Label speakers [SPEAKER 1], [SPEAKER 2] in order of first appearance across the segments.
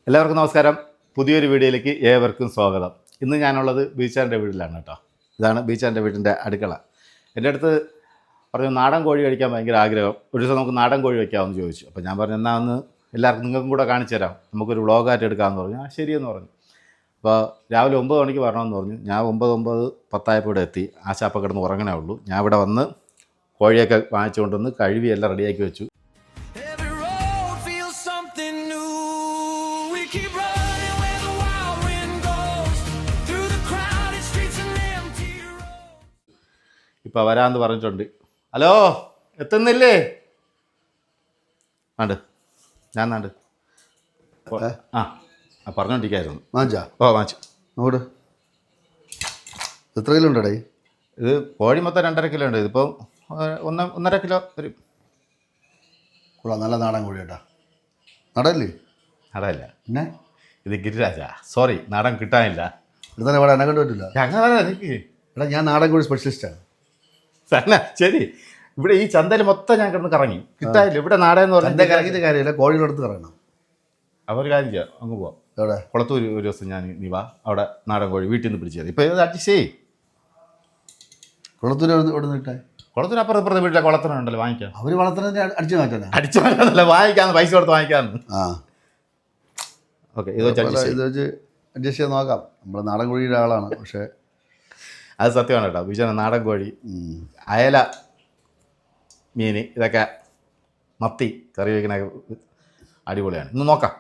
[SPEAKER 1] എല്ലാവർക്കും നമസ്കാരം. പുതിയൊരു വീഡിയോയിലേക്ക് ഏവർക്കും സ്വാഗതം. ഇന്ന് ഞാനുള്ളത് ബീച്ചാൻ്റെ വീട്ടിലാണ് കേട്ടോ. ഇതാണ് ബീച്ചാൻ്റെ വീടിൻ്റെ അടുക്കള. എൻ്റെ അടുത്ത് പറഞ്ഞു നാടൻ കോഴി കഴിക്കാൻ ഭയങ്കര ആഗ്രഹം, ഒരു ദിവസം നമുക്ക് നാടൻ കോഴി വയ്ക്കാമെന്ന് ചോദിച്ചു. അപ്പോൾ ഞാൻ പറഞ്ഞു എന്നാൽ ഒന്ന് എല്ലാവർക്കും നിങ്ങൾക്കും കൂടെ കാണിച്ചു തരാം, നമുക്കൊരു വ്ളോഗായിട്ട് എടുക്കാമെന്ന് പറഞ്ഞു. ആ ശരിയെന്ന് പറഞ്ഞു. അപ്പോൾ രാവിലെ 9 മണിക്ക് വരണമെന്ന് പറഞ്ഞു. ഞാൻ 9:10 ഇവിടെ എത്തി. ആശാപ്പം കിടന്ന് ഉറങ്ങണേ ഉള്ളൂ. ഞാൻ ഇവിടെ വന്ന് കോഴിയൊക്കെ വാങ്ങിച്ചുകൊണ്ട് വന്ന് കഴുകി എല്ലാം റെഡിയാക്കി വെച്ചു. ഇപ്പോൾ വരാമെന്ന് പറഞ്ഞിട്ടുണ്ട്. ഹലോ, എത്തുന്നില്ലേ? ആണ്ട് ഞാൻ നാണ്ട് പറഞ്ഞോണ്ടിരിക്കായിരുന്നു.
[SPEAKER 2] വാങ്ങിച്ചാ?
[SPEAKER 1] ഓ വാങ്ങിച്ചു.
[SPEAKER 2] നോട് എത്ര കിലോ ഉണ്ടേ?
[SPEAKER 1] ഇത് കോഴി മൊത്തം 2.5 കിലോ ഉണ്ട്. ഇതിപ്പോൾ 1.5 കിലോ വരും.
[SPEAKER 2] കൊള്ളാം, നല്ല നാടൻ കോഴി കേട്ടാ. നടല്ലേ?
[SPEAKER 1] നടല്ല,
[SPEAKER 2] പിന്നെ
[SPEAKER 1] ഇത് ഗിരിരാജ. സോറി, നാടൻ കിട്ടാനില്ല.
[SPEAKER 2] ഇതന്നെ ഇവിടെ എന്നെ കണ്ടു പറ്റില്ല.
[SPEAKER 1] അങ്ങനെ എനിക്ക്
[SPEAKER 2] എടാ, ഞാൻ നാടൻ കോഴി സ്പെഷ്യലിസ്റ്റാണ്.
[SPEAKER 1] തന്നെ ശരി. ഇവിടെ ഈ ചന്തയിൽ മൊത്തം ഞാൻ കിടന്ന് കറങ്ങി, കിട്ടാനില്ല. ഇവിടെ നാടെന്ന് പറഞ്ഞാൽ
[SPEAKER 2] കറങ്ങിയിട്ട് കാര്യമില്ല, കോഴിയുടെ അടുത്ത് കറങ്ങണം.
[SPEAKER 1] അപ്പോൾ ഒരു കാര്യം ചെയ്യാം, അങ്ങ് പോവാം.
[SPEAKER 2] എവിടെ?
[SPEAKER 1] കുളത്തൂർ ഒരു ദിവസം നീ വാ, അവിടെ നാടൻ കോഴി വീട്ടിൽ നിന്ന് പിടിച്ചത്. ഇപ്പോൾ ഇത് അഡ്ജസ്റ്റ് ചെയ്യ്.
[SPEAKER 2] കുളത്തൂർ ഇവിടെ നിന്നിട്ടേ?
[SPEAKER 1] കുളത്തിന് അപ്പുറത്തെ വീട്ടിലെ കുളത്തിനുണ്ടല്ലോ, വാങ്ങിക്കാം.
[SPEAKER 2] അവർ വളർത്തുന്നതിന് അടിച്ചു മാറ്റാനാ?
[SPEAKER 1] അടിച്ചു മാറ്റാന്നല്ല, വാങ്ങിക്കാന്ന്, പൈസ കൊടുത്ത് വാങ്ങിക്കാന്ന്.
[SPEAKER 2] ആ
[SPEAKER 1] ഓക്കെ, ഇത് വെച്ച്
[SPEAKER 2] അഡ്ജസ്റ്റ് ചെയ്ത് നോക്കാം. നമ്മൾ നാടൻ കോഴിയുടെ ആളാണ്. പക്ഷേ
[SPEAKER 1] അത് സത്യമാണ് കേട്ടോ. ബീച്ചാണ് നാടൻ കോഴി, അയല, മീൻ, ഇതൊക്കെ മത്തി കറി വയ്ക്കണ അടിപൊളിയാണ്. ഇന്ന് നോക്കാം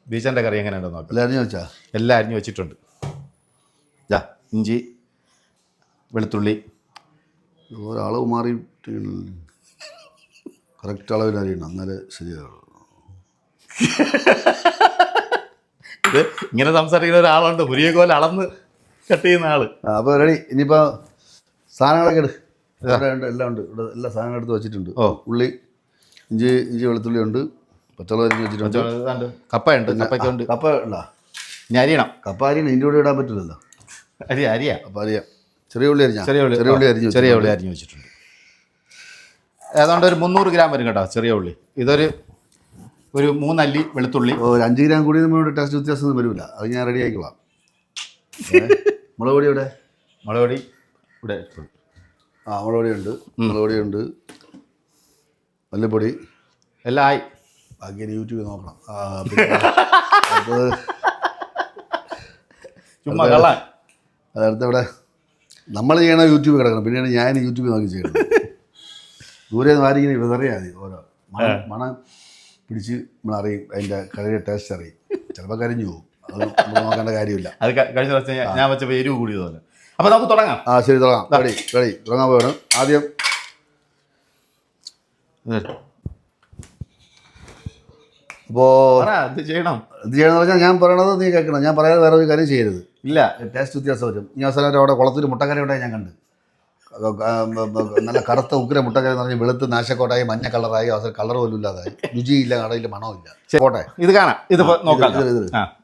[SPEAKER 1] ബീച്ചൻ്റെ കറി എങ്ങനെയുണ്ടെന്ന് നോക്കാം.
[SPEAKER 2] എല്ലാം അരിഞ്ഞു വെച്ചാൽ?
[SPEAKER 1] എല്ലാം അരിഞ്ഞു വെച്ചിട്ടുണ്ട്. ഇഞ്ചി, വെളുത്തുള്ളി
[SPEAKER 2] ഒരളവ് മാറിയിട്ട് കറക്റ്റ് അളവിൽ അരിയണം, എന്നാലേ ശരിയാവുള്ളൂ.
[SPEAKER 1] ഇത് ഇങ്ങനെ സംസാരിക്കുന്ന ഒരാളുണ്ട്, മുരിയക്കോല അളന്ന് കട്ട് ചെയ്യുന്ന ആള്.
[SPEAKER 2] അപ്പോൾ റെഡി. ഇനിയിപ്പോൾ സാധനങ്ങളൊക്കെ എടു. ഉണ്ട്, എല്ലാം ഉണ്ട് ഇവിടെ. എല്ലാ സാധനങ്ങളും എടുത്ത് വെച്ചിട്ടുണ്ട്. ഉള്ളി, ഇഞ്ചി വെളുത്തുള്ളി ഉണ്ട്, പച്ചമുളക് അരിഞ്ഞ് വെച്ചിട്ടുണ്ട്,
[SPEAKER 1] കപ്പയുണ്ട്. കപ്പയ്ക്കുണ്ട്.
[SPEAKER 2] കപ്പ ഉണ്ടോ?
[SPEAKER 1] ഇനി അരിയണം.
[SPEAKER 2] കപ്പ അരിയണം, ഇതിൻ്റെ കൂടെ ഇടാൻ പറ്റില്ലല്ലോ.
[SPEAKER 1] അരിയാ.
[SPEAKER 2] അപ്പോൾ അറിയാം. ചെറിയ ഉള്ളി
[SPEAKER 1] അരിഞ്ഞു വെച്ചിട്ടുണ്ട്. ഏതാണ്ട് ഒരു 300 ഗ്രാം വരും കേട്ടോ ചെറിയ ഉള്ളി. ഇതൊരു 3 അല്ലി വെളുത്തുള്ളി.
[SPEAKER 2] ഒരു 5 ഗ്രാം കൂടി നമ്മുടെ ടേസ്റ്റ് വ്യത്യാസം വരില്ല. അത് ഞാൻ റെഡി ആയിക്കോളാം. മുളക് പൊടി ഇവിടെ?
[SPEAKER 1] മുളക് പൊടി ഇവിടെ.
[SPEAKER 2] മുളക് പൊടിയുണ്ട്, മല്ലിപ്പൊടി
[SPEAKER 1] എല്ലാം ആയി.
[SPEAKER 2] ബാക്കി യൂട്യൂബിൽ നോക്കണം.
[SPEAKER 1] ചുമ്മാ കള്ളാൻ.
[SPEAKER 2] അതടുത്ത് ഇവിടെ നമ്മൾ ചെയ്യണ യൂട്യൂബിൽ കിടക്കണം. പിന്നെയാണ് ഞാൻ യൂട്യൂബിൽ നോക്കി ചെയ്യണം. ദൂരെ നിന്ന് ആരെങ്കിലും വിതറിയാൽ മതി. ഓരോ മണം പിടിച്ച് നമ്മളറിയും, അതിൻ്റെ കറിയുടെ ടേസ്റ്റ് അറിയും. ചിലപ്പോൾ കരിഞ്ഞു പോകും, അത് നമ്മൾ നോക്കേണ്ട കാര്യമില്ല.
[SPEAKER 1] അത് കഴിഞ്ഞ ദിവസം ഞാൻ വെച്ചപ്പോൾ എരിവ് കൂടിയതുപോലെ. അപ്പോൾ നമുക്ക് തുടങ്ങാം.
[SPEAKER 2] ശരി, തുടങ്ങാം. റെഡി തുടങ്ങാൻ പോകണം. ആദ്യം അപ്പോൾ
[SPEAKER 1] ഇത് ചെയ്യണം.
[SPEAKER 2] പറഞ്ഞാൽ ഞാൻ പറയണത് നീ കേൾക്കണം. ഞാൻ പറയാതെ വേറെ ഒരു കാര്യം ചെയ്യരുത്.
[SPEAKER 1] ഇല്ല,
[SPEAKER 2] ടേസ്റ്റ് വ്യത്യാസം വരും. ഈ അവസരം അവിടെ കുളത്തിൽ മുട്ടക്കറി ഉണ്ടായി ഞാൻ കണ്ട്. നല്ല കറുത്ത ഉഗ്ര മുട്ടക്കറി എന്ന് പറഞ്ഞാൽ വെളുത്ത് നാശക്കോട്ടായി മഞ്ഞ കളറായി, അവസരം കളർ പോലും ഇല്ലാതായി, രുചിയില്ല, കടയിൽ മണമില്ല. പോട്ടെ,
[SPEAKER 1] ഇത് കാണാം. ഇത് നോക്കാം.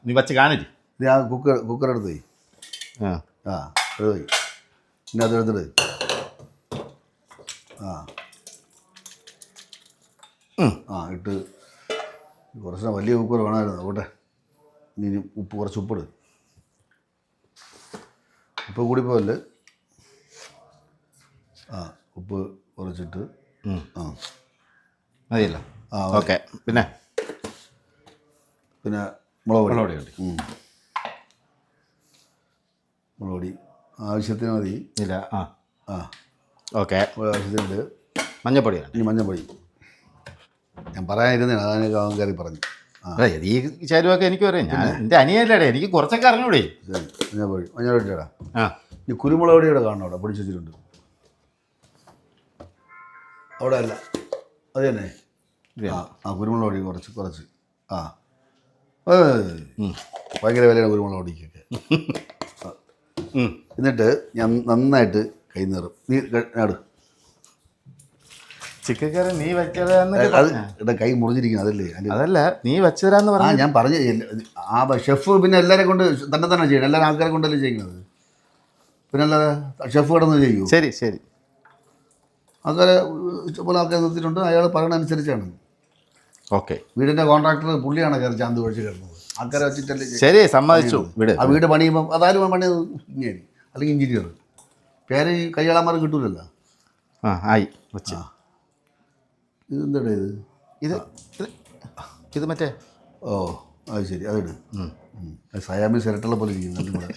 [SPEAKER 1] നീ വച്ച് കാണിച്ച്.
[SPEAKER 2] ഇത് ആ കുക്കർ എടുത്ത് പോയി. എടുത്ത് പോയി. പിന്നെ അത് എടുത്തിട്ട് ഇട്ട് കുറച്ച് വലിയ കുക്കർ വേണമായിരുന്നു. പോട്ടെ, ഇനി കുറച്ച് ഉപ്പിട്. ഉപ്പ് കൂടിപ്പോയല്ലേ? ഉപ്പ് കുറച്ചിട്ട്
[SPEAKER 1] മതിയല്ലോ. ഓക്കെ. പിന്നെ
[SPEAKER 2] മുളക് പൊടി. മുളക് പൊടി ആവശ്യത്തിന് മതി.
[SPEAKER 1] ഇല്ല. ഓക്കെ,
[SPEAKER 2] ആവശ്യത്തിനുണ്ട്.
[SPEAKER 1] മഞ്ഞപ്പൊടിയാണ്.
[SPEAKER 2] ഇനി മഞ്ഞപ്പൊടി ഞാൻ പറയാനിരുന്നതാണ്, അതിനൊക്കെ അവൻ കയറി പറഞ്ഞു.
[SPEAKER 1] ഈ ചേരുവൊക്കെ എനിക്ക് പറയാം. ഞാൻ എൻ്റെ അനിയല്ലേടെ, എനിക്ക് കുറച്ചൊക്കെ അറിഞ്ഞൂടെ.
[SPEAKER 2] ശരി, മഞ്ഞപ്പൊടി ഇടാം. ഇനി കുരുമുളക് പൊടി ഇവിടെ കാണണം, അവിടെ പൊടിച്ച് വെച്ചിട്ടുണ്ട്. അവിടെ അല്ല, അത് തന്നെ. കുരുമുളക് പൊടി കുറച്ച്. ഭയങ്കര വിലയാണ് കുരുമുളക് പൊടിക്കൊക്കെ. എന്നിട്ട് ഞാൻ നന്നായിട്ട് കൈ നിറും. നീ നാട്
[SPEAKER 1] ചിക്കൻ കറി നീ വെച്ചതാന്ന്
[SPEAKER 2] കൈ മുറിഞ്ഞിരിക്കണം.
[SPEAKER 1] അതല്ല നീ വെച്ചതാന്ന് പറഞ്ഞു.
[SPEAKER 2] ഞാൻ പറഞ്ഞു ഷെഫ് പിന്നെ എല്ലാവരെ കൊണ്ട് തന്നെ ചെയ്യണം. എല്ലാവരും ആൾക്കാരെ കൊണ്ടല്ലേ ചെയ്യുന്നത്. പിന്നെ അല്ലാതെ ഷെഫ് കിടന്ന് ചെയ്യൂ?
[SPEAKER 1] ശരി.
[SPEAKER 2] ആൾക്കാരെ ഇഷ്ടംപോലെ ആൾക്കാരെ നിർത്തിയിട്ടുണ്ട്. അയാൾ പറയണ അനുസരിച്ചാണ്.
[SPEAKER 1] ഓക്കെ.
[SPEAKER 2] വീടിൻ്റെ കോൺട്രാക്ടർ പുള്ളിയാണ് കയറി ചാന്ത് കഴിച്ച് കിടന്നത്. ആൾക്കാരെ വെച്ചിട്ടല്ലേ
[SPEAKER 1] ശരി, സമ്മതിച്ചു, വിട്.
[SPEAKER 2] ആ വീട് പണിയുമ്പം അതാരും പണിയത് ഇങ്ങനെ അല്ലെങ്കിൽ എഞ്ചിനീയർ പേര് കയ്യാളന്മാർ കിട്ടൂലല്ലോ.
[SPEAKER 1] ആ ആയി വെച്ച്.
[SPEAKER 2] ഇതെന്താ ഇത്
[SPEAKER 1] ഇത് ഇത് മറ്റേ
[SPEAKER 2] ഓ അത് ശരി അതിട്. സയാമി സിരട്ടുള്ള പോലെ ഇരിക്കുന്നു രണ്ടും കൂടെ.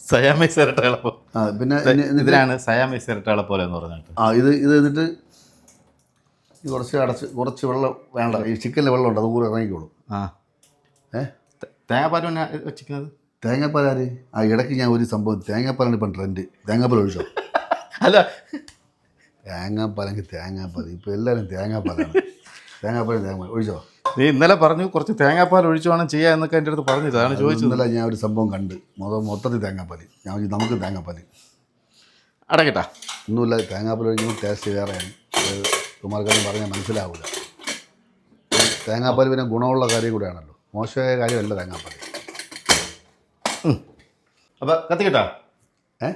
[SPEAKER 1] സയാമൈസ് ഇരട്ടകളെ പോലെ.
[SPEAKER 2] ആ പിന്നെ
[SPEAKER 1] ഇതിനാണ് സയാമൈസ് ഇരട്ടകളെ പോലെ എന്ന് പറഞ്ഞിട്ട്.
[SPEAKER 2] ആ ഇത് എന്നിട്ട് കുറച്ച് വെള്ളം വേണ്ട. ഈ ചിക്കനിൽ വെള്ളം ഉണ്ട്, അത് കൂടെ ഇറങ്ങിക്കോളും.
[SPEAKER 1] ആ
[SPEAKER 2] ഏ
[SPEAKER 1] തേങ്ങാപ്പാൽ പിന്നെ വെച്ചിരിക്കുന്നത്.
[SPEAKER 2] തേങ്ങാപ്പാൽ ആര്? ആ ഇടയ്ക്ക് ഞാൻ ഒരു സംഭവം തേങ്ങാപ്പാലാണ് ഇപ്പം ട്രെൻഡ്. തേങ്ങാപ്പാൽ ഒഴിച്ചോ?
[SPEAKER 1] അല്ല,
[SPEAKER 2] തേങ്ങാപ്പാലെങ്കിൽ തേങ്ങാപ്പാൽ ഇപ്പോൾ എല്ലാവരും തേങ്ങാപ്പാലാണ്. തേങ്ങാപ്പാൽ ഒഴിച്ചോ?
[SPEAKER 1] നീ ഇന്നലെ പറഞ്ഞു കുറച്ച് തേങ്ങാപ്പാൽ ഒഴിച്ചു വേണം ചെയ്യാൻ എന്നൊക്കെ എൻ്റെ അടുത്ത് പറഞ്ഞത്. അതാണ് ചോദിച്ചത്.
[SPEAKER 2] ഇന്നലെ ഞാൻ ഒരു സംഭവം കണ്ട് മൊത്തത്തിൽ തേങ്ങാപ്പാൽ. ഞാൻ ചോദിച്ചു നമുക്ക് തേങ്ങാപ്പാൽ
[SPEAKER 1] അടക്കട്ടാ.
[SPEAKER 2] ഒന്നുമില്ല, തേങ്ങാപ്പാൽ ഒഴിക്കുമ്പോൾ ടേസ്റ്റ് വേറെയാണ്. കുമാർക്കാരൻ പറഞ്ഞാൽ മനസ്സിലാവില്ല. തേങ്ങാപ്പാൽ പിന്നെ ഗുണമുള്ള കാര്യം കൂടെയാണല്ലോ, മോശമായ കാര്യമല്ല തേങ്ങാപ്പാൽ.
[SPEAKER 1] അപ്പം കത്തിക്കിട്ടാ?
[SPEAKER 2] ഏ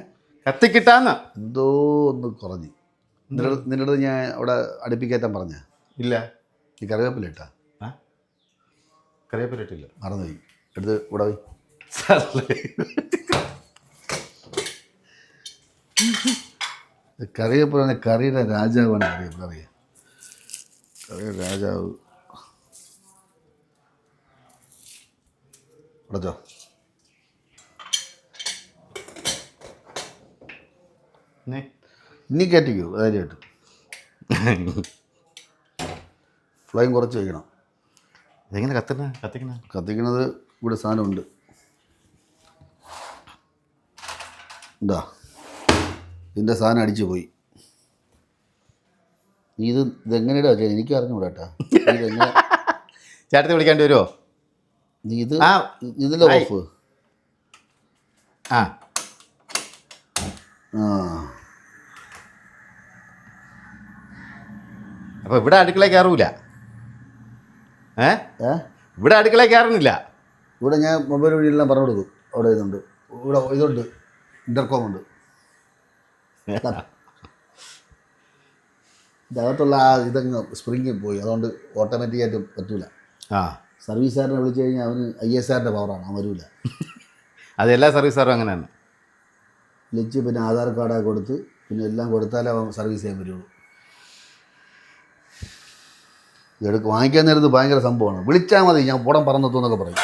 [SPEAKER 1] കത്തിക്കിട്ടാന്ന്
[SPEAKER 2] എന്തോ ഒന്ന് കുറഞ്ഞ്. നിന്റെ അടുത്ത് ഞാൻ അവിടെ അടുപ്പിക്കയറ്റാൻ പറഞ്ഞ
[SPEAKER 1] ഇല്ല.
[SPEAKER 2] ഈ കറിവേപ്പില ഇട്ടാ?
[SPEAKER 1] കറിവേപ്പിലിട്ടില്ല,
[SPEAKER 2] മറന്നുപോയി. എടുത്ത് ഇവിടെ പോയി. കറിവേപ്പില കറിയുടെ രാജാവാണ് കറിവേപ്പില. അറിയാം, കറിയുടെ രാജാവ്. അടച്ചോ? ഇനി കയറ്റിക്കോ ധൈര്യമായിട്ട്. ഫ്ലെയിം കുറച്ച് വയ്ക്കണം.
[SPEAKER 1] എങ്ങനെ കത്തിക്കണത്?
[SPEAKER 2] ഇവിടെ സാധനമുണ്ട്. എന്താ ഇതിൻ്റെ സാധനം അടിച്ചു പോയി. ഇതെങ്ങനെയാ വെച്ചാൽ എനിക്ക് അറിഞ്ഞൂടാ കേട്ടാ. ഇതെങ്ങനെ
[SPEAKER 1] ചേട്ടത്തി വിളിക്കേണ്ടി വരുമോ?
[SPEAKER 2] ഇതിലെ ഓഫ്.
[SPEAKER 1] ആ അപ്പോൾ ഇവിടെ അടുക്കള കയറൂല. ഇവിടെ അടുക്കള കയറുന്നില്ല.
[SPEAKER 2] ഇവിടെ ഞാൻ മൊബൈൽ വഴിയെല്ലാം പറഞ്ഞു കൊടുക്കും. അവിടെ ഇതുണ്ട്, ഇവിടെ ഇതുണ്ട്, ഇൻ്റർകോം ഉണ്ട്. ഇതകത്തുള്ള ആ ഇതങ്ങ് സ്പ്രിങ് പോയി, അതുകൊണ്ട് ഓട്ടോമാറ്റിക്കായിട്ട് പറ്റൂല. സർവീസുകാരനെ വിളിച്ചു കഴിഞ്ഞാൽ അവന് ISRൻ്റെ പവറാണ്, അവൻ വരില്ല.
[SPEAKER 1] അത് എല്ലാ സർവീസുകാരും അങ്ങനെയാണ്.
[SPEAKER 2] വിളിച്ച് പിന്നെ ആധാർ കാർഡൊക്കെ കൊടുത്ത് പിന്നെ എല്ലാം കൊടുത്താലേ അവൻ സർവീസ് ചെയ്യാൻ വരുള്ളൂ. വാങ്ങിക്കാൻ നേരത്ത് ഭയങ്കര സംഭവമാണ്. വിളിച്ചാൽ മതി, ഞാൻ പുടം പറന്നെത്തുന്നൊക്കെ പറയും.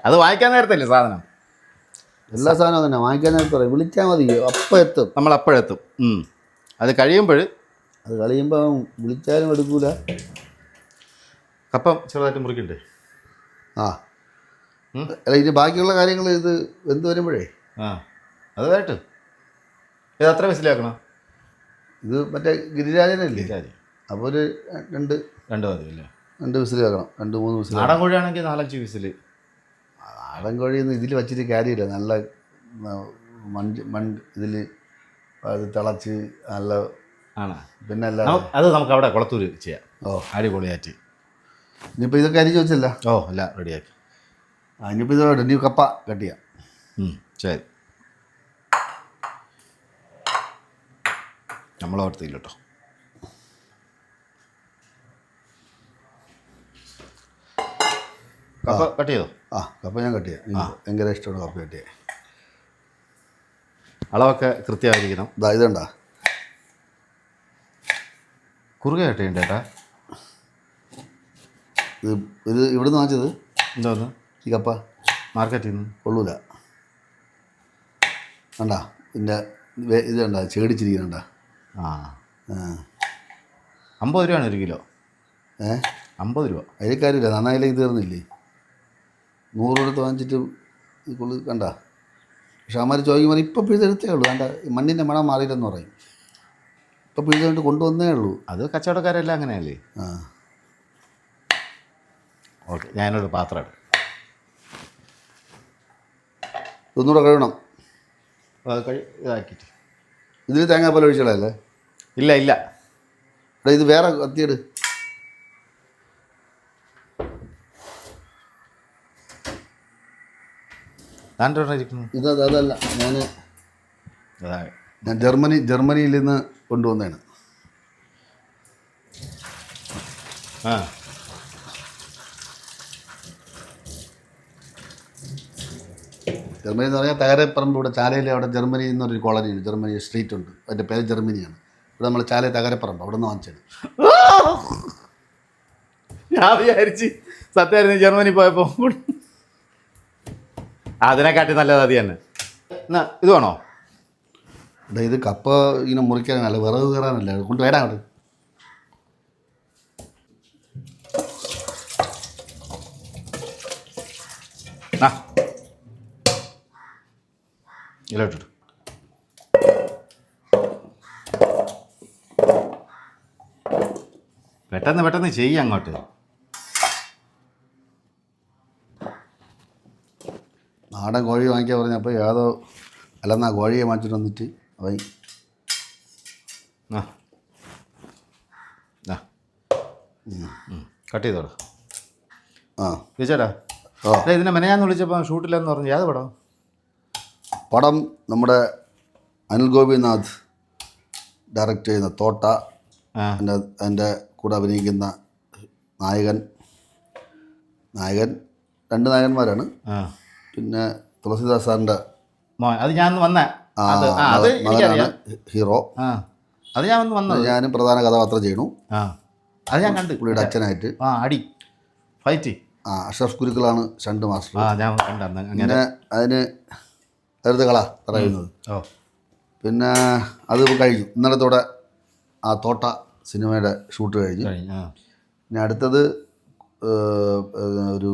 [SPEAKER 1] അത് വാങ്ങിക്കാൻ നേരത്തല്ലേ സാധനം?
[SPEAKER 2] എല്ലാ സാധനവും തന്നെ വാങ്ങിക്കാൻ നേരത്തെ പറയും. വിളിച്ചാൽ മതി, അപ്പം എത്തും.
[SPEAKER 1] നമ്മൾ അപ്പോഴെത്തും. അത് കഴിയുമ്പോൾ
[SPEAKER 2] വിളിച്ചാലും എടുക്കൂല.
[SPEAKER 1] കപ്പം ചെറുതായിട്ട് മുറിക്കണ്ടേ?
[SPEAKER 2] അല്ല, ഇത് ബാക്കിയുള്ള കാര്യങ്ങൾ ഇത് വെന്ത് വരുമ്പോഴേ
[SPEAKER 1] അത് വേട്ട്. ഇത് അത്ര വിസിലാക്കണം? ഇത്
[SPEAKER 2] മറ്റേ ഗിരിരാജനല്ലേ, അപ്പോൾ ഒരു രണ്ട്
[SPEAKER 1] മതിയല്ലേ?
[SPEAKER 2] 2 വിസിൽ വെക്കണം, 2-3 വിസിൽ.
[SPEAKER 1] നാടൻ കോഴിയാണെങ്കിൽ 4-5 വിസിൽ.
[SPEAKER 2] നാടൻ കോഴിയൊന്നും ഇതിൽ വച്ചിട്ട് കാര്യമില്ല. നല്ല ഇതിൽ അത് തിളച്ച് നല്ല
[SPEAKER 1] ആണ്.
[SPEAKER 2] പിന്നെ അല്ല
[SPEAKER 1] അത് നമുക്ക് അവിടെ കുളത്തൂർ ചെയ്യാം. അടിപൊളിയായിട്ട്.
[SPEAKER 2] ഇനിയിപ്പോൾ ഇതൊക്കെ അരിഞ്ഞ് വെച്ചല്ല?
[SPEAKER 1] എല്ലാം റെഡിയാക്കി.
[SPEAKER 2] ഇനിയിപ്പോൾ ഇത് ഇനി കപ്പ കട്ട് ചെയ്യാം.
[SPEAKER 1] ശരി, നമ്മളോർത്തില്ല കേട്ടോ. കപ്പ കട്ട് ചെയ്തോ?
[SPEAKER 2] കപ്പ ഞാൻ കട്ട് ചെയ്യാം. ഭയങ്കര ഇഷ്ടമാണ് കപ്പ കട്ട് ചെയ്യാൻ.
[SPEAKER 1] അളവൊക്കെ കൃത്യമായിരിക്കണം.
[SPEAKER 2] ഇതുണ്ടാ
[SPEAKER 1] കുറുകെ കട്ട് ചെയ്യണ്ട ചേട്ടാ.
[SPEAKER 2] ഇത് ഇവിടുന്ന് വാങ്ങിച്ചത്
[SPEAKER 1] എന്തോന്ന്?
[SPEAKER 2] ഈ കപ്പ
[SPEAKER 1] മാർക്കറ്റിൽ നിന്ന്
[SPEAKER 2] കൊള്ളൂല. കണ്ടാ ഇതിൻ്റെ ഇത് കണ്ടാ ചേടിച്ചിരിക്കുന്നുണ്ടാ.
[SPEAKER 1] 50 രൂപയാണ് 1 കിലോ. 50 രൂപ.
[SPEAKER 2] അതിൽ കാര്യമില്ല, നന്നായില്ലെങ്കിൽ തീർന്നില്ലേ. 100 കൊടുത്ത് വാങ്ങിച്ചിട്ട് കൊള്ളു കണ്ട. പക്ഷെ അമ്മമാർ ചോദിക്കുമ്പോൾ ഇപ്പോൾ പിഴുതെടുത്തേ ഉള്ളൂ. കണ്ട മണ്ണിൻ്റെ മണം മാറിയില്ലെന്ന് പറയും. ഇപ്പോൾ പിഴുതുകൊണ്ട് കൊണ്ടുവന്നേ ഉള്ളൂ.
[SPEAKER 1] അത് കച്ചവടക്കാരെല്ലാം അങ്ങനെയല്ലേ? ഓക്കെ, ഞാനൊരു പാത്രം എടുക്കും.
[SPEAKER 2] ഇതൊന്നുകൂടെ കഴുകണം.
[SPEAKER 1] ഇതാക്കിയിട്ട്
[SPEAKER 2] ഇതിൽ തേങ്ങാപ്പാൽ ഒഴിച്ചളല്ലേ?
[SPEAKER 1] ഇല്ല.
[SPEAKER 2] ഇത് വേറെ കത്തിയെട്. ഇത് അതല്ല, ഞാൻ ജർമ്മനിയിൽ നിന്ന് കൊണ്ടുവന്നതാണ്. ജർമ്മനി എന്ന് പറഞ്ഞാൽ തകരപ്പറമ്പ് ഇവിടെ ചാലയിൽ അവിടെ ജർമ്മനി എന്നൊരു കോളനിയുണ്ട്, ജർമ്മനി സ്ട്രീറ്റ് ഉണ്ട്, അതിൻ്റെ പേര് ജർമ്മനിയാണ്. ഇവിടെ നമ്മൾ ചാല തകരപ്പറമ്പ് അവിടെ നിന്ന് വാങ്ങിച്ചത്.
[SPEAKER 1] ഞാൻ വിചാരിച്ച് സത്യമായിരുന്നു ജർമ്മനി പോയപ്പോൾ അതിനെക്കാട്ടി നല്ലത് അത് തന്നെ. എന്നാ ഇത് വേണോ?
[SPEAKER 2] ഇത് കപ്പ ഇങ്ങനെ മുറിക്കാനല്ല, വിറക് കയറാനല്ല, കൊണ്ട് വേടാ അവിടെ.
[SPEAKER 1] ആ ഇലോട്ടിട്ട് പെട്ടെന്ന് ചെയ്യ അങ്ങോട്ട്.
[SPEAKER 2] നാടൻ കോഴി വാങ്ങിക്കാൻ പറഞ്ഞപ്പോൾ ഏതോ അല്ലെന്നാ കോഴിയെ വാങ്ങിച്ചിട്ട് വന്നിട്ട് അവൻ
[SPEAKER 1] കട്ട് ചെയ്തോളൂ.
[SPEAKER 2] ആ
[SPEAKER 1] ചേട്ടാ
[SPEAKER 2] ഓ
[SPEAKER 1] ഇതിനെ മെനയാന്ന് വിളിച്ചപ്പോൾ ഷൂട്ടില്ലെന്ന് പറഞ്ഞു. ഏത് പടം?
[SPEAKER 2] പടം നമ്മുടെ അനിൽ ഗോപിനാഥ് ഡയറക്റ്റ് ചെയ്യുന്ന തോട്ട. എൻ്റെ കൂടെ അഭിനയിക്കുന്ന നായകൻ രണ്ട് നായകന്മാരാണ്. പിന്നെ തുളസിദാസ് സാറിൻ്റെ
[SPEAKER 1] അത് ഞാൻ വന്നേ
[SPEAKER 2] മകനാണ് ഹീറോ.
[SPEAKER 1] അത് ഞാൻ വന്നത്.
[SPEAKER 2] ഞാനും പ്രധാന കഥാപാത്രം ചെയ്യണു.
[SPEAKER 1] അത് ഞാൻ കണ്ടു.
[SPEAKER 2] പുള്ളിയുടെ അച്ഛനായിട്ട്
[SPEAKER 1] അടി ഫൈറ്റ്.
[SPEAKER 2] അഷ്റഫ് ഗുരുക്കളാണ് ഷണ്ട് മാസ്റ്റർ.
[SPEAKER 1] ഞാൻ കണ്ടു.
[SPEAKER 2] പിന്നെ അതിന് അടുത്ത കള പറയുന്നത്. പിന്നെ അത് കഴിഞ്ഞു, ഇന്നലത്തോടെ ആ തോട്ട സിനിമയുടെ ഷൂട്ട് കഴിഞ്ഞു. പിന്നെ അടുത്തത് ഒരു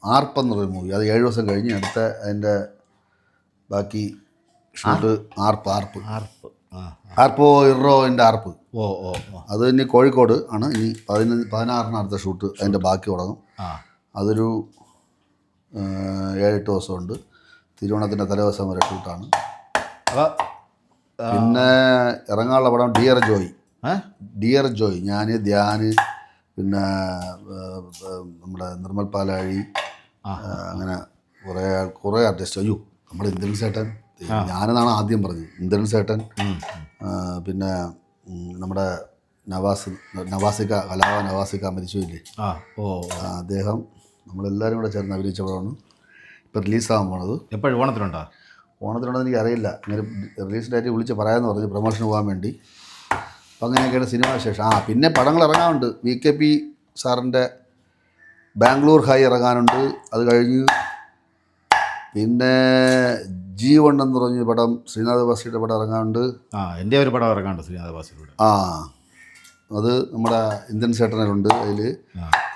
[SPEAKER 2] ആർപ്പ് എന്നൊരു മൂവി, അത് 7 ദിവസം കഴിഞ്ഞ് അടുത്ത അതിൻ്റെ ബാക്കി ഷൂട്ട് ആർപ്പോ ഇറോൻ്റെ ആർപ്പ്. അത് ഇനി കോഴിക്കോട് ആണ്. ഇനി 16 അടുത്ത ഷൂട്ട്, അതിൻ്റെ ബാക്കി തുടങ്ങും. അതൊരു 7-8 ദിവസമുണ്ട്. തിരുവോണത്തിൻ്റെ തലേദിവസം വരെ ഷൂട്ടാണ്. പിന്നെ ഇറങ്ങാനുള്ള പടം ഡിയർ ജോയ് ഞാൻ, ധ്യാന്, പിന്നെ നമ്മുടെ നിർമ്മൽ പാലാഴി, അങ്ങനെ കുറേ ആർട്ടിസ്റ്റ്. അയ്യോ നമ്മുടെ ഇന്ദ്രൻ സേട്ടൻ, ഞാനെന്നാണ് ആദ്യം പറഞ്ഞത്, ഇന്ദ്രൻ സേട്ടൻ. പിന്നെ നമ്മുടെ നവാസിക്ക മരിച്ചുമില്ലേ, അദ്ദേഹം, നമ്മളെല്ലാവരും കൂടെ ചേർന്ന് അഭിനയിച്ച പടമാണ്. ഇപ്പോൾ റിലീസാകാൻ പോണത്.
[SPEAKER 1] എപ്പോഴും ഓണത്തിനുണ്ടോ?
[SPEAKER 2] ഓണത്തിനുണ്ടെന്ന് എനിക്കറിയില്ല. അങ്ങനെ റിലീസ് ഡേറ്റ് വിളിച്ച് പറയാമെന്ന് പറഞ്ഞു, പ്രൊമോഷന് പോകാൻ വേണ്ടി. അപ്പം അങ്ങനെയൊക്കെയാണ് സിനിമ വിശേഷം. പിന്നെ പടങ്ങൾ ഇറങ്ങാനുണ്ട്. VKP സാറിൻ്റെ ബാംഗ്ലൂർ ഹൈ ഇറങ്ങാനുണ്ട്. അത് കഴിഞ്ഞ് പിന്നെ G1 എന്ന് പറഞ്ഞ പടം, ശ്രീനാഥ് ബാസിയുടെ പടം ഇറങ്ങാനുണ്ട്.
[SPEAKER 1] എൻ്റെ ഒരു പടം ഇറങ്ങാനുണ്ട് ശ്രീനാഥ് ബാസിയുടെ.
[SPEAKER 2] അത് നമ്മുടെ ഇന്ദ്രൻ ചേട്ടനുണ്ട്. അതിൽ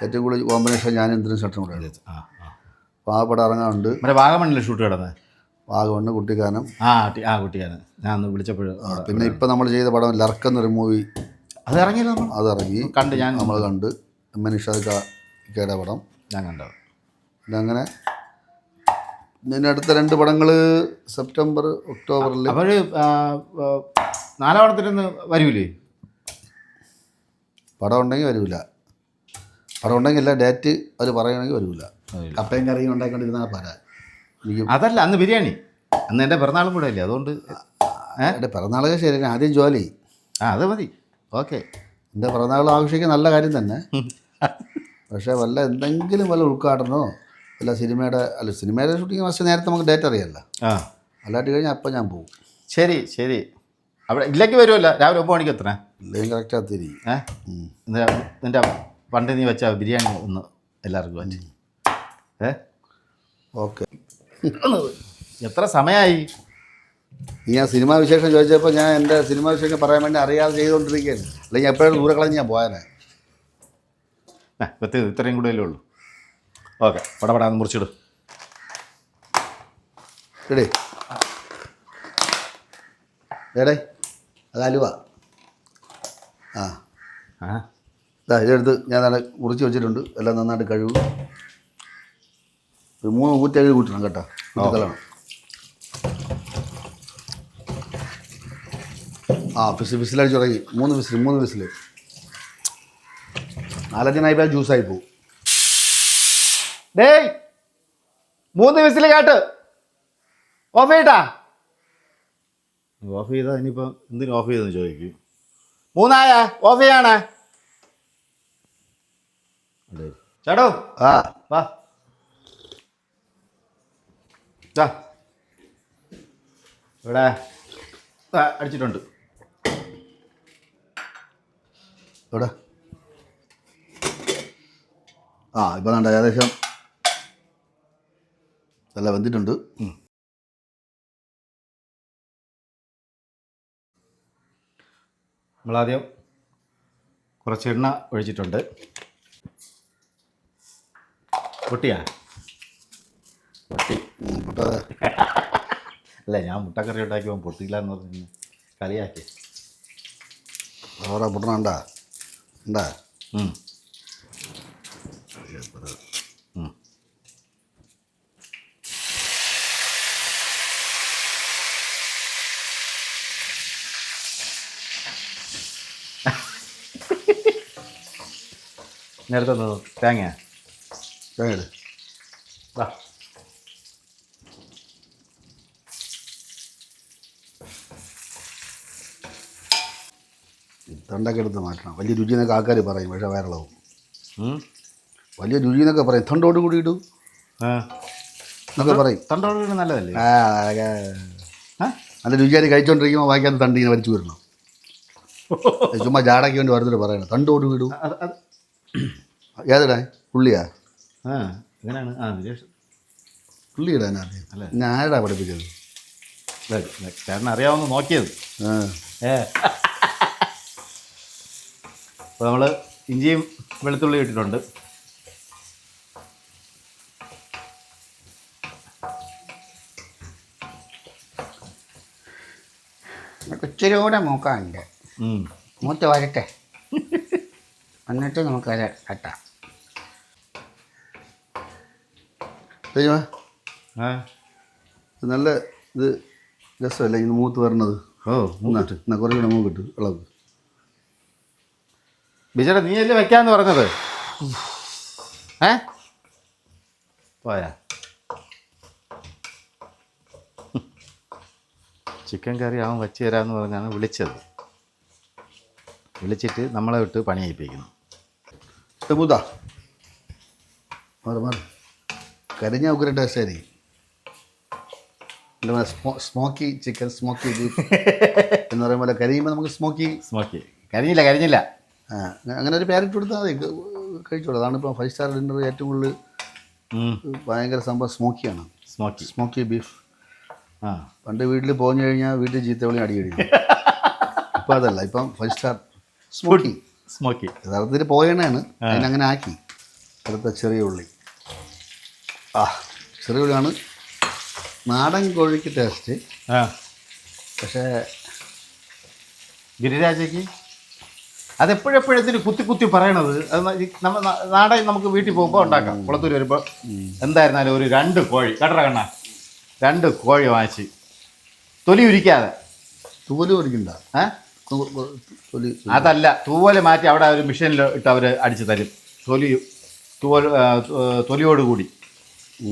[SPEAKER 2] ഏറ്റവും കൂടുതൽ കോമ്പിനേഷൻ ഞാൻ ഇന്ദ്രൻ ചേട്ടനും കൂടെ. അപ്പോൾ ആ പടം ഇറങ്ങാനുണ്ട്.
[SPEAKER 1] വാഗമണ്ണിൽ ഷൂട്ട് കിടന്നത്.
[SPEAKER 2] വാഗമണ്ണ് കുട്ടിക്കാനം.
[SPEAKER 1] കുട്ടിക്കാനം ഞാൻ ഒന്ന് വിളിച്ചപ്പോഴും.
[SPEAKER 2] പിന്നെ ഇപ്പം നമ്മൾ ചെയ്ത പടം ലർക്ക് എന്നൊരു മൂവി,
[SPEAKER 1] അത് ഇറങ്ങിയില്ല.
[SPEAKER 2] അതിറങ്ങി
[SPEAKER 1] കണ്ട്,
[SPEAKER 2] നമ്മൾ കണ്ട്. നിഷാദ് പടം
[SPEAKER 1] ഞാൻ കണ്ടു.
[SPEAKER 2] പിന്നെ അങ്ങനെ പിന്നെ അടുത്ത 2 പടങ്ങൾ സെപ്റ്റംബർ ഒക്ടോബറിൽ.
[SPEAKER 1] അപ്പോൾ 4 ഓണത്തിനൊന്ന് വരൂലേ?
[SPEAKER 2] പടം ഉണ്ടെങ്കിൽ വരില്ല. പടം ഉണ്ടെങ്കിൽ എല്ലാ ഡേറ്റ് അവർ പറയുകയാണെങ്കിൽ വരില്ല. കപ്പയും കറിയും ഉണ്ടാക്കിക്കൊണ്ടിരുന്നാൽ പോരാ.
[SPEAKER 1] അതല്ല, അന്ന് ബിരിയാണി, അന്ന് എൻ്റെ പിറന്നാളും കൂടെ അല്ലേ, അതുകൊണ്ട്.
[SPEAKER 2] എൻ്റെ പിറന്നാളൊക്കെ ശരി, ആദ്യം ജോലി.
[SPEAKER 1] അത് മതി. ഓക്കെ,
[SPEAKER 2] എൻ്റെ പിറന്നാൾ ആഘോഷിക്കാൻ നല്ല കാര്യം തന്നെ. പക്ഷേ എന്തെങ്കിലും വല്ല ഉദ്ഘാടനമോ അല്ല സിനിമയുടെ ഷൂട്ടിങ് ഫസ്റ്റ് നേരത്തെ നമുക്ക് ഡേറ്റ് അറിയാമല്ലോ. അല്ലാട്ട് കഴിഞ്ഞാൽ അപ്പം ഞാൻ പോകും.
[SPEAKER 1] ശരി. അവിടെ ഇല്ലെങ്കിൽ വരുമല്ലോ. രാവിലെ 9 മണിക്ക് എത്തണേ.
[SPEAKER 2] ഇല്ലെങ്കിൽ കറക്റ്റാ തിരി.
[SPEAKER 1] നിൻ്റെ പണ്ട് നീ വെച്ച ബിരിയാണി ഒന്ന് എല്ലാവർക്കും പറ്റി.
[SPEAKER 2] ഓക്കെ.
[SPEAKER 1] എത്ര സമയമായി?
[SPEAKER 2] ഞാൻ സിനിമാ വിശേഷം ചോദിച്ചപ്പോൾ ഞാൻ എൻ്റെ സിനിമാ വിശേഷം പറയാൻ വേണ്ടി അറിയാതെ ചെയ്തുകൊണ്ടിരിക്കുകയാണ്. അല്ലെങ്കിൽ എപ്പോഴും ദൂരെ കളഞ്ഞ് ഞാൻ പോയാനെ.
[SPEAKER 1] ഇത്രയും കൂടുതലേ ഉള്ളൂ. ഓക്കെ, പടപടാന്ന് മുറിച്ചിടും.
[SPEAKER 2] എടേ അത് അലുവ. ഇതെടുത്ത് ഞാൻ നല്ല മുറിച്ച് വെച്ചിട്ടുണ്ട്. എല്ലാം നന്നായിട്ട് കഴുകും. ഒരു 3 ഊറ്റഴി കൂട്ടണം കേട്ടോ. ഊറ്റലാണ്. വിസിലടിച്ച് തുടങ്ങി. 3 വിസിൽ. 4-5 ജ്യൂസായി പോകും.
[SPEAKER 1] 3 വിസിൽ കേട്ട് ഓഫ് ചെയ്താ. ഓഫ് ചെയ്താ ഇനിയിപ്പോൾ എന്തിനും ഓഫ് ചെയ്തെന്ന് ചോദിക്കും. 3 ഓഫ് ചെയ്യണേ ചേട്ടോ. വാ. ഇതാ ഇവിടെ അടിച്ചിട്ടുണ്ട്.
[SPEAKER 2] ഇവിടെ ഇപ്പോൾ വേണ്ട ഏകദേശം നല്ല വെന്തിട്ടുണ്ട്.
[SPEAKER 1] നമ്മളാദ്യം കുറച്ച് എണ്ണ ഒഴിച്ചിട്ടുണ്ട്. പൊട്ടിയാ
[SPEAKER 2] പൊട്ടാതെ
[SPEAKER 1] അല്ല, ഞാൻ മുട്ടക്കറി ഉണ്ടാക്കിയപ്പോൾ പൊട്ടിയില്ല എന്ന് പറഞ്ഞ് കളിയാക്കി.
[SPEAKER 2] ഓരോ പൊട്ടണ ഉണ്ടാ ഉണ്ടാ
[SPEAKER 1] ഉം. നേരത്തെ തേങ്ങ
[SPEAKER 2] തേങ്ങ
[SPEAKER 1] വാ.
[SPEAKER 2] തൊണ്ടൊക്കെ എടുത്ത് മാറ്റണം. വലിയ രുചി എന്നൊക്കെ ആൾക്കാർ പറയും, പക്ഷേ വയറിളവും.
[SPEAKER 1] ഉം.
[SPEAKER 2] വലിയ രുചി എന്നൊക്കെ പറയും, തൊണ്ടോട് കൂടി ഇടും
[SPEAKER 1] ആ,
[SPEAKER 2] എന്നൊക്കെ പറയും.
[SPEAKER 1] തണ്ടോട് നല്ലതല്ലേ? ആ?
[SPEAKER 2] നല്ല രുചിയായി കഴിച്ചോണ്ടിരിക്കുമ്പോൾ വായിക്കാത്ത തണ്ടി ഇങ്ങനെ വലിച്ചു വരണം. ചുമ്മാ ജാടയ്ക്ക് വേണ്ടി വരുന്നിട്ട് പറയണം തണ്ടോട് വിടും.
[SPEAKER 1] അത്
[SPEAKER 2] ഏതിടാ ഉള്ളിയാ?
[SPEAKER 1] ആ എങ്ങനെയാണ്? ആ ദിനേഷ്
[SPEAKER 2] ഉള്ളി ഇടാൻ ആദ്യം
[SPEAKER 1] അല്ലേ?
[SPEAKER 2] ഞാൻ ആരാ പഠിപ്പിച്ചത്?
[SPEAKER 1] ചേട്ടൻ അറിയാവുന്ന നോക്കിയത്.
[SPEAKER 2] ആ
[SPEAKER 1] അപ്പോൾ നമ്മൾ ഇഞ്ചിയും വെളുത്തുള്ളി ഇട്ടിട്ടുണ്ട്.
[SPEAKER 3] ഇച്ചിരി കൂടെ മൂക്കാനുണ്ട്.
[SPEAKER 1] ഉം.
[SPEAKER 3] മൂത്ത് വരട്ടെ, എന്നിട്ട് നമുക്കത് കട്ടാം.
[SPEAKER 2] കഴിയുമോ?
[SPEAKER 1] ആ
[SPEAKER 2] നല്ല ഇത് രസമല്ലേ ഇങ്ങനെ മൂത്ത് വരണത്?
[SPEAKER 1] ഓ മൂന്നിട്ട്
[SPEAKER 2] എന്നാ കുറച്ചുകൂടെ മൂക്കിട്ട് ഇളവ്.
[SPEAKER 1] ബിജയുടെ നീയല്ലേ വെക്കാന്ന് പറഞ്ഞത്? ഏ പോയാ? ചിക്കൻ കറി അവൻ വച്ച് തരാമെന്ന് പറഞ്ഞാണ് വിളിച്ചത്. വിളിച്ചിട്ട് നമ്മളെ വിട്ട് പണി ചെയ്യിപ്പിക്കുന്നു.
[SPEAKER 2] മൂത്താ മാറി മാറി കരിഞ്ഞ ഉഗ്ര ടേസ്റ്റ് ആയിരിക്കും. സ്മോക്കി ചിക്കൻ, സ്മോക്കി ബീഫ് എന്ന് പറയുമ്പോൾ കരിയുമ്പോൾ നമുക്ക് സ്മോക്കി
[SPEAKER 1] സ്മോക്കി കരിഞ്ഞില്ല.
[SPEAKER 2] അങ്ങനെ ഒരു പേരിട്ട് കൊടുത്താൽ മതി, കഴിച്ചോളൂ. അതാണ് ഇപ്പോൾ 5 സ്റ്റാർ ഡിന്നർ ഏറ്റവും കൂടുതൽ ഭയങ്കര സംഭവം സ്മോക്കിയാണ്. Smoky beef.
[SPEAKER 1] ആ
[SPEAKER 2] പണ്ട് വീട്ടിൽ പോന്നു കഴിഞ്ഞാൽ വീട്ടിൽ ചീത്തവിളി അടി കഴിക്കും. ഇപ്പം അതല്ല, ഇപ്പം 5 സ്റ്റാർ സ്മോക്കി. യഥാർത്ഥത്തിൽ പോയണയാണ്, അതിനങ്ങനെ ആക്കി. അടുത്ത ചെറിയ ഉള്ളി. ചെറിയ ഉള്ളിയാണ് നാടൻ കോഴിക്ക് ടേസ്റ്റ്. പക്ഷേ
[SPEAKER 1] ഗിരിരാജയ്ക്ക് അതെപ്പോഴെപ്പോഴത്തിന് കുത്തി പറയണത്. അത് നമ്മൾ നാടൻ നമുക്ക് വീട്ടിൽ പോകുമ്പോൾ ഉണ്ടാക്കാം. കുളത്തൂർ വരുമ്പോൾ എന്തായിരുന്നാലും ഒരു 2 കോഴി കണ്ണ 2 കോഴി വാങ്ങിച്ച് തൊലി ഉരിക്കാതെ.
[SPEAKER 2] തൂവല് പൊടിക്കണ്ട. തൊലി
[SPEAKER 1] അതല്ല, തൂവല് മാറ്റി അവിടെ ഒരു മെഷീനിൽ ഇട്ട് അവർ അടിച്ച് തരും. തൊലിയോട് കൂടി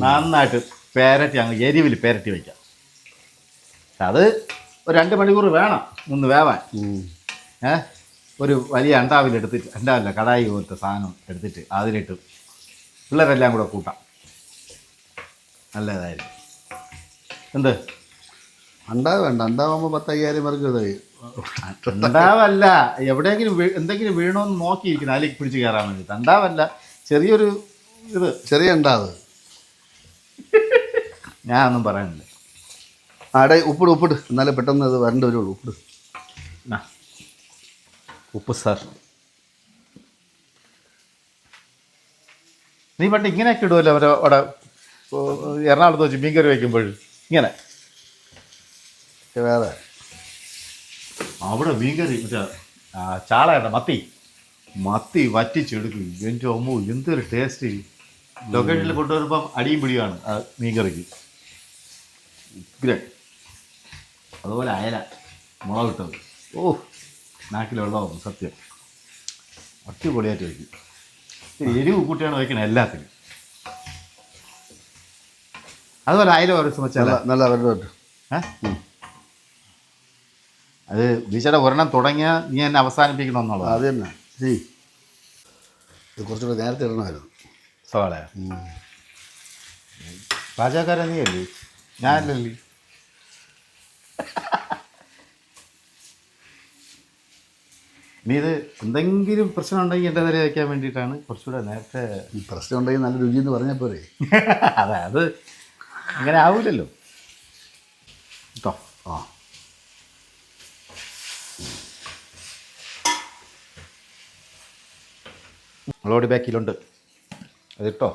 [SPEAKER 1] നന്നായിട്ട് പേരട്ടി, അങ്ങ് എരിവിൽ പേരട്ടി വയ്ക്കാം. അത് ഒരു 2 മണിക്കൂർ വേണം ഒന്ന് വേവാൻ. ഒരു വലിയ അണ്ടാവിലെടുത്തിട്ട്, അണ്ടാവില്ല കടായി പോലത്തെ സാധനം എടുത്തിട്ട് അതിലിട്ട് പിള്ളേരെല്ലാം കൂടെ കൂട്ടാം. നല്ലതായിരിക്കും. എന്ത്
[SPEAKER 2] അണ്ടാവ് വേണ്ട, അണ്ടാവുമ്പോൾ 10,000 പേർക്ക് ഇതായി.
[SPEAKER 1] അണ്ടാവല്ല, എവിടെയെങ്കിലും എന്തെങ്കിലും വീണോന്ന് നോക്കിയിരിക്കണം അതിലേക്ക് പിടിച്ച് കയറാൻ വേണ്ടിയിട്ട്. അണ്ടാവല്ല, ചെറിയൊരു ഇത്,
[SPEAKER 2] ചെറിയ ഉണ്ടാവ്.
[SPEAKER 1] ഞാൻ ഒന്നും പറയാനില്ല.
[SPEAKER 2] ഉപ്പിട് എന്നാലേ പെട്ടെന്ന് അത് വരേണ്ടി വരുള്ളൂ.
[SPEAKER 1] ഉപ്പ് സാർ, നീ പണ്ട് ഇങ്ങനെയൊക്കെ ഇടുമല്ലോ അവരെ അവിടെ എറണാകുളത്ത് വെച്ച് മീൻ കറി വയ്ക്കുമ്പോൾ ഇങ്ങനെ.
[SPEAKER 2] വേറെ
[SPEAKER 1] അവിടെ മീൻ കറി മറ്റേ ചാളയുടെ മത്തി വറ്റിച്ചെടുക്കും. എൻ്റെ അമ്മോ എന്തൊരു ടേസ്റ്റ്. ലൊക്കേഷനിൽ കൊണ്ടുവരുമ്പം അടിയും പിടിയാണ് ആ മീൻ കറിക്ക്. അതുപോലെ അയല മുളകിട്ടത്, ഓ നാക്കിലുള്ളതാവും സത്യം. അടിപൊളിയായിട്ട് വയ്ക്കും. എരിവ് കൂട്ടിയാണ് വയ്ക്കണത് എല്ലാത്തിനും. അതുപോലെ അയല ഒരു വെച്ചാൽ
[SPEAKER 2] നല്ല അവരുടെ
[SPEAKER 1] അത് ബീച്ചയുടെ ഒരെണ്ണം തുടങ്ങിയാൽ നീ എന്നെ അവസാനിപ്പിക്കണമെന്നുള്ളത്.
[SPEAKER 2] അത് തന്നെ. ഇത് കുറച്ചുകൂടെ നേരത്തെ ഇടണമായിരുന്നു.
[SPEAKER 1] സവാള പാചകക്കാരൻ നീ അല്ലേ? ഞാനല്ലേ. നീ ഇത് എന്തെങ്കിലും പ്രശ്നം ഉണ്ടെങ്കിൽ എൻ്റെ നേരെ വയ്ക്കാൻ വേണ്ടിയിട്ടാണ് കുറച്ചുകൂടെ നേരത്തെ.
[SPEAKER 2] ഈ പ്രശ്നം ഉണ്ടെങ്കിൽ നല്ല രുചിയെന്ന് പറഞ്ഞാൽ പോരെ.
[SPEAKER 1] അതെ, അത് അങ്ങനെ ആവില്ലല്ലോ കേട്ടോ.
[SPEAKER 2] ആ
[SPEAKER 1] മുളക് പൊടി ബാക്കിലുണ്ട്, അതിട്ടോ.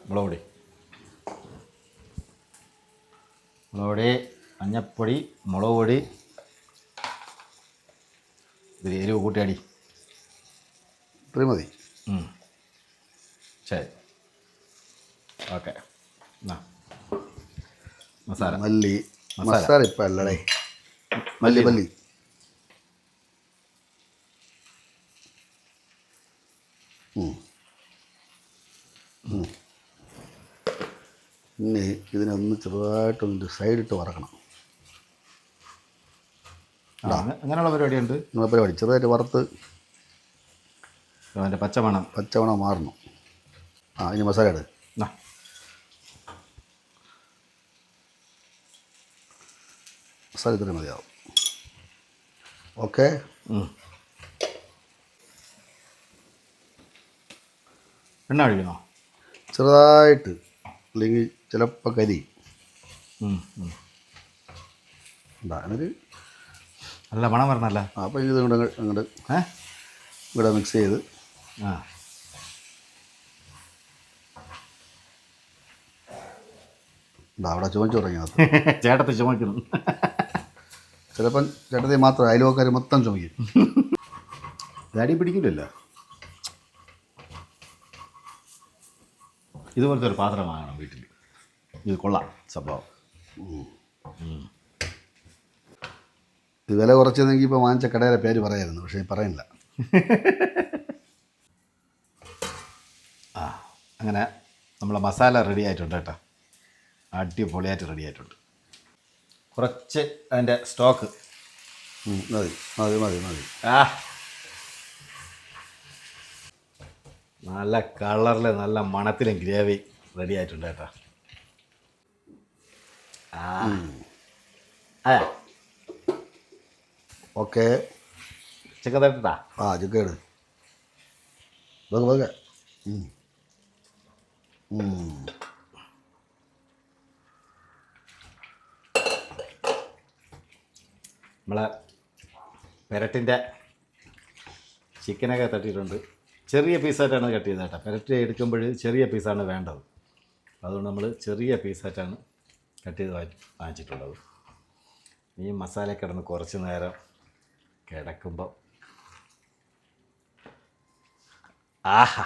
[SPEAKER 1] മുളക് പൊടി, മഞ്ഞപ്പൊടി, മുളക് പൊടി, ഇതിൽ എരിവ് കൂട്ടിയടി.
[SPEAKER 2] ഇത്രയും മതി.
[SPEAKER 1] ശരി, ഓക്കെ. മസാല
[SPEAKER 2] മല്ലി.
[SPEAKER 1] മസാല.
[SPEAKER 2] മസാല ഇപ്പം അല്ലടേ. മല്ലി മല്ലി. ഇനി ഇതിനൊന്ന് ചെറുതായിട്ടൊന്ന് സൈഡിട്ട് വറക്കണം.
[SPEAKER 1] അങ്ങനെയുള്ള പരിപാടിയുണ്ട്.
[SPEAKER 2] നിങ്ങളെ പരിപാടി ചെറുതായിട്ട് വറുത്ത്
[SPEAKER 1] അതിൻ്റെ പച്ചമണം
[SPEAKER 2] മാറണം. ആ ഇനി മസാല ഇട്. മസാല ഇത്രയും മതിയാവും. ഓക്കെ.
[SPEAKER 1] എണ്ണ ഒഴിക്കണോ?
[SPEAKER 2] ചെറുതായിട്ട്, അല്ലെങ്കിൽ ചിലപ്പോൾ കരി. എന്താ എന്നൊരു
[SPEAKER 1] നല്ല മണം വരണല്ല.
[SPEAKER 2] അപ്പോൾ ഇത് അങ്ങോട്ട് ഇവിടെ മിക്സ് ചെയ്ത്. എന്താ അവിടെ ചുമച്ചു തുടങ്ങിയത്.
[SPEAKER 1] ചേട്ടത്തി ചുമക്കുന്നു.
[SPEAKER 2] ചിലപ്പം ചേട്ടത്തി മാത്രം, അയൽവക്കാർ മൊത്തം ചുമക്കും.
[SPEAKER 1] അടി പിടിക്കില്ലല്ലോ. ഇതുപോലത്തെ ഒരു പാത്രം വാങ്ങണം വീട്ടിൽ. ഇത് കൊള്ളാം സംഭവം.
[SPEAKER 2] ഇത് വില കുറച്ചതെങ്കിൽ ഇപ്പോൾ വാങ്ങിച്ച കടയുടെ പേര് പറയായിരുന്നു, പക്ഷേ പറയുന്നില്ല.
[SPEAKER 1] അങ്ങനെ നമ്മളെ മസാല റെഡി ആയിട്ടുണ്ട് കേട്ടോ. അടിപൊളിയായിട്ട് റെഡി ആയിട്ടുണ്ട്. കുറച്ച് അതിൻ്റെ സ്റ്റോക്ക്
[SPEAKER 2] മതി മതി മതി മതി.
[SPEAKER 1] നല്ല കളറിൽ നല്ല മണത്തിലും ഗ്രേവി റെഡി ആയിട്ടുണ്ട് കേട്ടോ.
[SPEAKER 2] ഓക്കെ.
[SPEAKER 1] ചിക്കൻ തട്ടാ.
[SPEAKER 2] ചിക്കൻ ഇട്. വെക്ക്.
[SPEAKER 1] നമ്മളെ പെരട്ടിൻ്റെ ചിക്കനൊക്കെ തട്ടിയിട്ടുണ്ട്. ചെറിയ പീസായിട്ടാണ് കട്ട് ചെയ്തത് കേട്ടോ. പെരട്ടി എടുക്കുമ്പോൾ ചെറിയ പീസാണ് വേണ്ടത്. അതുകൊണ്ട് നമ്മൾ ചെറിയ പീസായിട്ടാണ് കട്ട് ചെയ്ത് വാങ്ങിച്ചിട്ടുള്ളത്. ഈ മസാല കിടന്ന് കുറച്ച് നേരം കിടക്കുമ്പോൾ ആഹാ,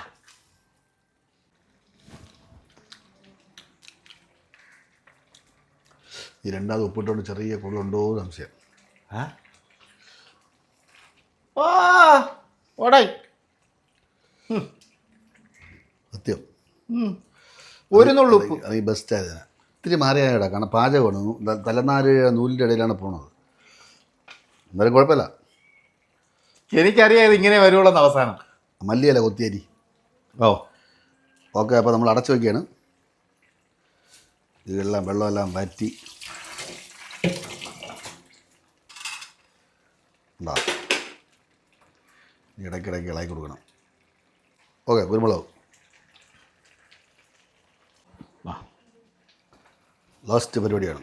[SPEAKER 2] ഈ രണ്ടാമത് ഉപ്പിട്ടോണ്ട് ചെറിയ കൂടുതലുണ്ടോ സംശയം.
[SPEAKER 1] ഓടായി
[SPEAKER 2] സത്യം.
[SPEAKER 1] ഒരു നുള്ളു ഉപ്പ്.
[SPEAKER 2] അത് ഈ ബെസ്റ്റ് ആയതിനാ. ഇത്തിരി മാറിയാടാ, കാരണം പാചകമാണ്. തലനാര് നൂലിൻ്റെ ഇടയിലാണ് പോണത്. എന്തായാലും കുഴപ്പമില്ല.
[SPEAKER 1] എനിക്കറിയാം ഇത് ഇങ്ങനെ വരുവുള്ളൂ അവസാനം.
[SPEAKER 2] മല്ലിയല്ല കൊത്തിയരി. ഓക്കെ. അപ്പോൾ നമ്മൾ അടച്ചു വയ്ക്കുകയാണ്. ഇതെല്ലാം വെള്ളമെല്ലാം വറ്റി ഉണ്ടാ. ഇടയ്ക്കിടയ്ക്ക് ഇളക്കി കൊടുക്കണം. ഓക്കെ. കുരുമുളക് ലാസ്റ്റ് പരിപാടിയാണ്.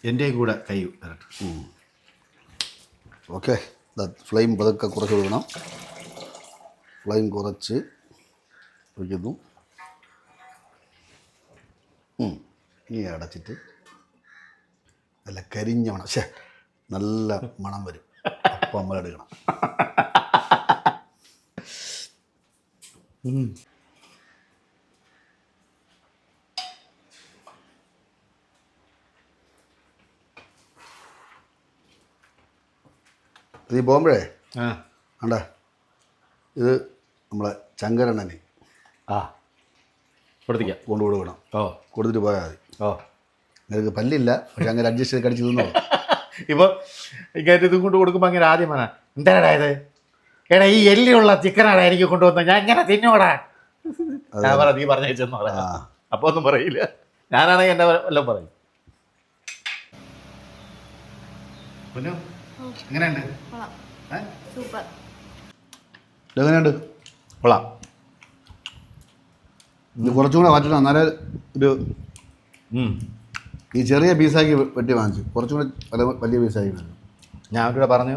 [SPEAKER 1] എൻ്റെയും കൂടെ കൈ.
[SPEAKER 2] ഓക്കെ. ഫ്ലെയിം പതുക്കെ കുറച്ച് കൊടുക്കണം. ഫ്ലെയിം കുറച്ച് വയ്ക്കുന്നു. ഇനി അടച്ചിട്ട് നല്ല കരിഞ്ഞ മണം, നല്ല മണം വരും. അപ്പം നമ്മൾ എടുക്കണം. ഇത് പോകുമ്പോഴേ ആണ്ടാ, ഇത് നമ്മളെ ചങ്കരണ്ണന്
[SPEAKER 1] കൊടുത്തിക്കാം.
[SPEAKER 2] കൊണ്ടുകൊടുക്കണം. കൊടുത്തിട്ട് പോയാൽ മതി.
[SPEAKER 1] ഓ,
[SPEAKER 2] നിനക്ക് പല്ലില്ല, പക്ഷെ അങ്ങനെ അഡ്ജസ്റ്റ് ചെയ്ത് കടിച്ച് തിന്നോ.
[SPEAKER 1] ഇപ്പോൾ ഇങ്ങനെ ഇതും കൊണ്ട് കൊടുക്കുമ്പോൾ അങ്ങനെ ആദ്യം പറഞ്ഞ എന്താടാ ഇത് എടാ ഈ എല്ലുള്ള ചിക്കനാടാ എനിക്ക് കൊണ്ടുവന്നത് ഞാൻ ഇങ്ങനെ തിന്നോടാ ഞാൻ പറ നീ പറഞ്ഞേച്ചെന്ന് പറയാം അപ്പോൾ ഒന്നും പറയില്ല ഞാനാണെങ്കിൽ എൻ്റെ വല്ലതും പറയും പൊന്നു എങ്ങനെയുണ്ട്
[SPEAKER 4] സൂപ്പർ.
[SPEAKER 2] എങ്ങനെയുണ്ട്?
[SPEAKER 1] കൊള്ളാം.
[SPEAKER 2] ഇത് കുറച്ചും കൂടെ മാറ്റണം, എന്നാലേ ഒരു ഈ ചെറിയ പീസാക്കി വെട്ടി വാങ്ങിച്ചു, കുറച്ചും കൂടെ വലിയ പീസാക്കി വേണം.
[SPEAKER 1] ഞാൻ അവരോട് പറഞ്ഞു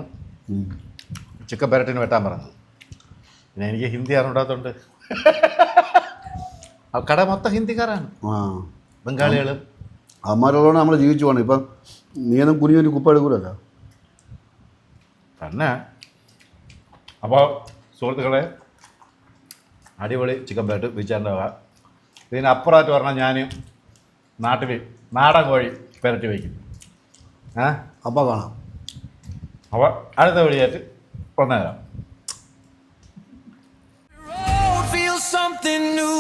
[SPEAKER 1] ചിക്കൻ പെരട്ടിന് വെട്ടാൻ പറഞ്ഞു. പിന്നെ എനിക്ക് ഹിന്ദി അറിഞ്ഞൂടാത്തതുകൊണ്ട് കട മൊത്തം ഹിന്ദിക്കാരാണ്, ബംഗാളികളും.
[SPEAKER 2] അമ്മമാരോടാണ് നമ്മൾ ജീവിച്ചു പോകണം. ഇപ്പം നീയൊന്നും കുനിയൊരു കുപ്പ എടുക്കൂലല്ലോ
[SPEAKER 1] തന്നെ. അപ്പോൾ സുഹൃത്തുക്കളെ, അടിപൊളി ചിക്കൻ പെരട്ട് ബീച്ചാൻ്റെ വക. ഇതിന് അപ്പുറമായിട്ട് പറഞ്ഞാൽ ഞാൻ നാട്ടിൽ നാടൻ കോഴി പെരട്ടി വയ്ക്കും.
[SPEAKER 2] അപ്പോൾ കാണാം.
[SPEAKER 1] അപ്പോൾ അടുത്ത വഴിയായിട്ട് കൊണ്ടുവരാം.
[SPEAKER 5] Feel something new.